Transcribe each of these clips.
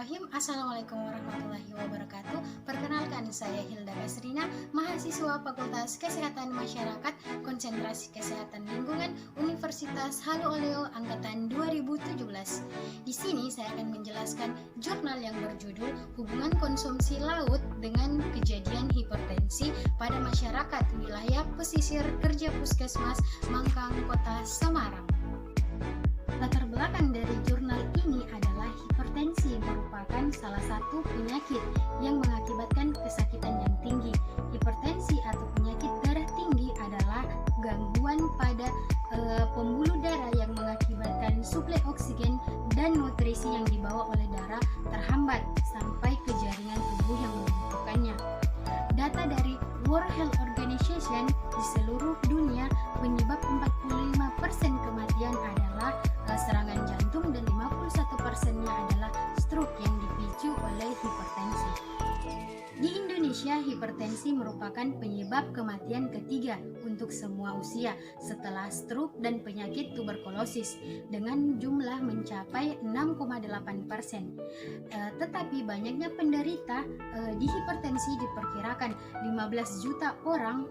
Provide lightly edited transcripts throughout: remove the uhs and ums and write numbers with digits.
Bismillahirrahmanirrahim. Assalamualaikum warahmatullahi wabarakatuh. Perkenalkan, saya Hilda Basrina, mahasiswa Fakultas Kesehatan Masyarakat Konsentrasi Kesehatan Lingkungan Universitas Halu Oleo Angkatan 2017. Di sini saya akan menjelaskan jurnal yang berjudul Hubungan Konsumsi Laut dengan Kejadian Hipertensi pada Masyarakat Wilayah Pesisir Kerja Puskesmas Mangkang, Kota Semarang. Latar belakang dari jurnal ini adalah hipertensi merupakan salah satu penyakit yang mengakibatkan kesakitan yang tinggi. Hipertensi atau penyakit darah tinggi adalah gangguan pada pembuluh darah yang mengakibatkan suplai oksigen dan nutrisi yang dibawa oleh darah terhambat sampai ke jaringan tubuh yang membutuhkannya. Data dari World Health Organization di seluruh dunia, penyebab 45% kematian adalah serangan jantung dan 51%-nya adalah stroke yang dipicu oleh hipertensi. Di Indonesia, hipertensi merupakan penyebab kematian ketiga untuk semua usia setelah stroke dan penyakit tuberkulosis dengan jumlah mencapai 6,8%. Tetapi banyaknya penderita di hipertensi diperkirakan 15 juta orang,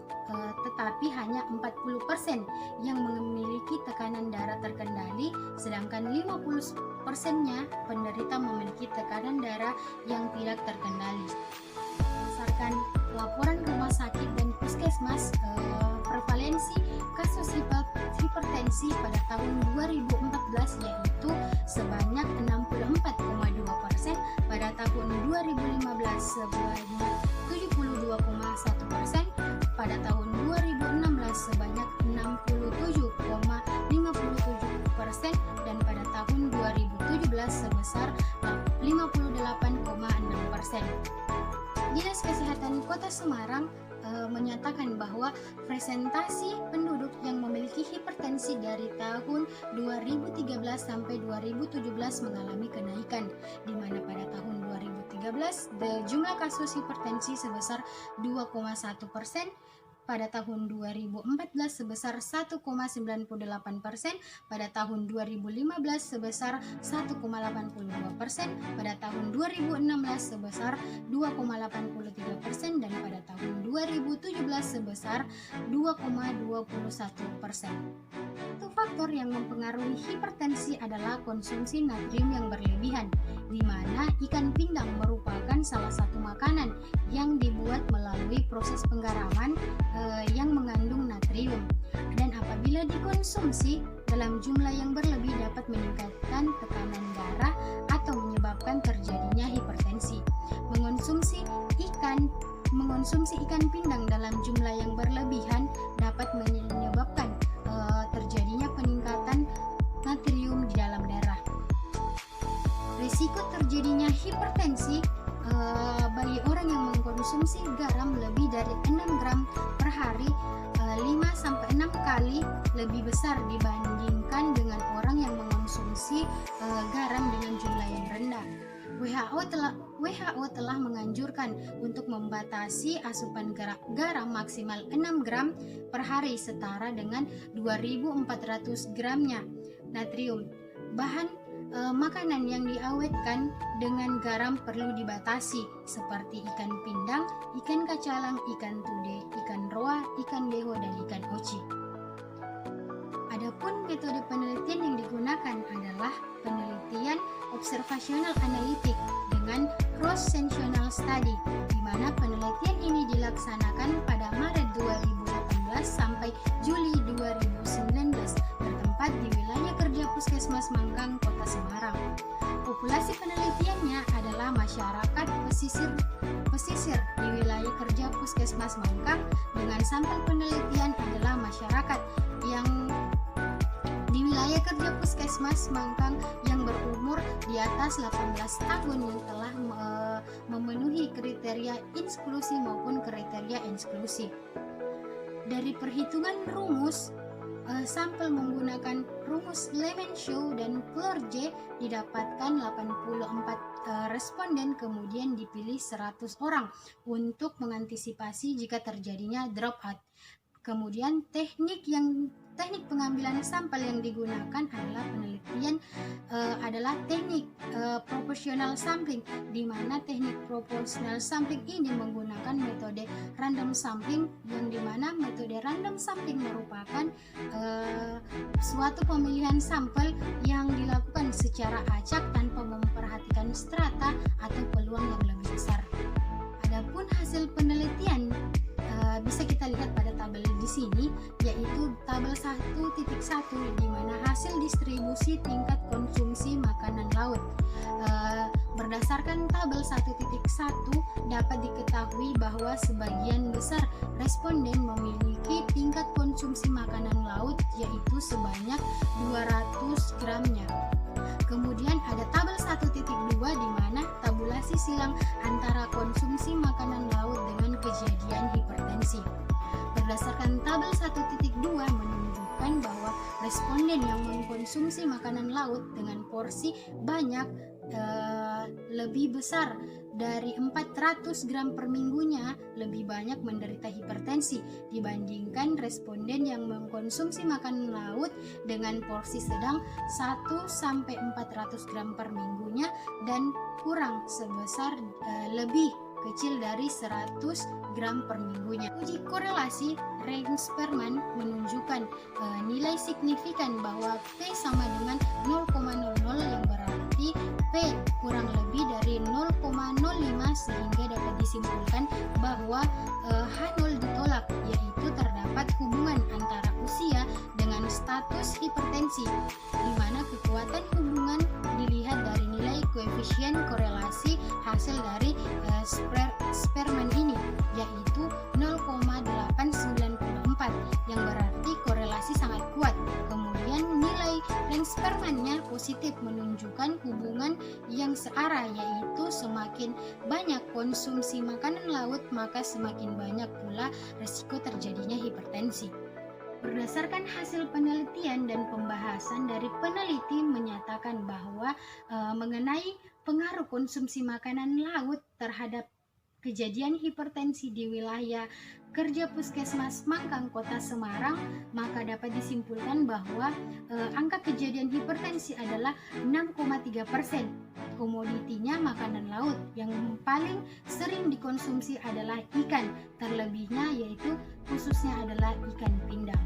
tetapi hanya 40% yang memiliki tekanan darah terkendali, sedangkan 50%-nya penderita memiliki tekanan darah yang tidak terkendali. Berdasarkan laporan rumah sakit dan puskesmas, prevalensi kasus hipertensi pada tahun 2014 yaitu sebanyak 64,2%, pada tahun 2015 sebanyak 72,1%, pada tahun 2016 sebanyak 67,57%, dan pada tahun 2017 sebesar 58,6%. Dinas Kesehatan Kota Semarang menyatakan bahwa presentasi penduduk yang memiliki hipertensi dari tahun 2013 sampai 2017 mengalami kenaikan, di mana pada tahun 2013 jumlah kasus hipertensi sebesar 2,1%, pada tahun 2014 sebesar 1,98%, pada tahun 2015 sebesar 1,82%, pada tahun 2016 sebesar 2,83%, dan pada tahun 2017 sebesar 2,21%. Satu faktor yang mempengaruhi hipertensi adalah konsumsi natrium yang berlebihan, di mana ikan pindang merupakan salah satu makanan yang dibuat melalui proses penggaraman yang mengandung natrium, dan apabila dikonsumsi dalam jumlah yang berlebih dapat meningkatkan tekanan darah atau menyebabkan terjadinya hipertensi. Mengonsumsi ikan pindang dalam jumlah yang berlebihan dapat menyebabkan terjadinya peningkatan natrium di dalam darah. Risiko terjadinya hipertensi bagi orang yang mengkonsumsi garam lebih dari 6 gram per hari 5-6 kali lebih besar dibandingkan dengan orang yang mengkonsumsi garam dengan jumlah yang rendah. WHO telah menganjurkan untuk membatasi asupan garam maksimal 6 gram per hari, setara dengan 2.400 gramnya natrium. Makanan yang diawetkan dengan garam perlu dibatasi, seperti ikan pindang, ikan kacalang, ikan tude, ikan roa, ikan deho, dan ikan oci. Adapun metode penelitian yang digunakan adalah penelitian observasional analitik dengan cross-sectional study, di mana penelitian ini dilaksanakan pada Maret 2018 sampai Juli 2019, bertempat di wilayah kerja Puskesmas Mangkang, Kota Semarang. Populasi penelitiannya adalah masyarakat pesisir di wilayah kerja Puskesmas Mangkang, dengan sampel penelitian adalah masyarakat yang di wilayah kerja Puskesmas Mangkang yang berumur di atas 18 tahun yang telah memenuhi kriteria inklusi maupun kriteria eksklusi. Dari perhitungan rumus, sampel menggunakan rumus Levenshulk dan Clorge didapatkan 84 responden, kemudian dipilih 100 orang untuk mengantisipasi jika terjadinya dropout. Kemudian teknik pengambilan sampel yang digunakan adalah penelitian adalah teknik proportional sampling, di mana teknik proportional sampling ini menggunakan metode random sampling, yang di mana metode random sampling merupakan suatu pemilihan sampel yang dilakukan secara acak tanpa memperhatikan strata atau peluang yang lebih besar. Adapun hasil penelitian bisa kita lihat pada tabel di sini, yaitu tabel 1.1, di mana hasil distribusi tingkat konsumsi makanan laut. Berdasarkan tabel 1.1 dapat diketahui bahwa sebagian besar responden memiliki tingkat konsumsi makanan laut yaitu sebanyak 200 gramnya. Kemudian ada tabel 1.2 di mana tabulasi silang antara konsumsi makanan laut dengan kejadian hipertensi. Berdasarkan tabel 1.2 menunjukkan bahwa responden yang mengkonsumsi makanan laut dengan porsi banyak lebih besar dari 400 gram per minggunya lebih banyak menderita hipertensi dibandingkan responden yang mengkonsumsi makanan laut dengan porsi sedang 1-400 gram per minggunya dan kurang sebesar lebih kecil dari 100 gram per minggunya. Uji korelasi Rein-Sperman menunjukkan nilai signifikan bahwa P sama dengan 0,00 yang berarti P kurang lebih dari 0,05 sehingga dapat disimpulkan bahwa H0 ditolak, yaitu terdapat hubungan antara usia dengan status hipertensi, di mana kekuatan hubungan dilihat dari nilai koefisien korelasi hasil dari Sperman ini, yaitu 0,894 yang berarti korelasi sangat kuat. Kemudian nilai Rein-Sperman-nya positif, menunjukkan hubungan yang searah, yaitu semakin banyak konsumsi makanan laut maka semakin banyak pula risiko terjadinya hipertensi. Berdasarkan hasil penelitian dan pembahasan dari peneliti menyatakan bahwa mengenai pengaruh konsumsi makanan laut terhadap kejadian hipertensi di wilayah kerja Puskesmas Mangkang Kota Semarang, maka dapat disimpulkan bahwa angka kejadian hipertensi adalah 6,3%. Komoditinya makanan laut, yang paling sering dikonsumsi adalah ikan, terlebihnya yaitu khususnya adalah ikan pindang.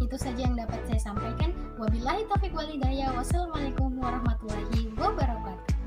Itu saja yang dapat saya sampaikan. Wabillahi taufiq wal hidayah. Wassalamualaikum warahmatullahi wabarakatuh.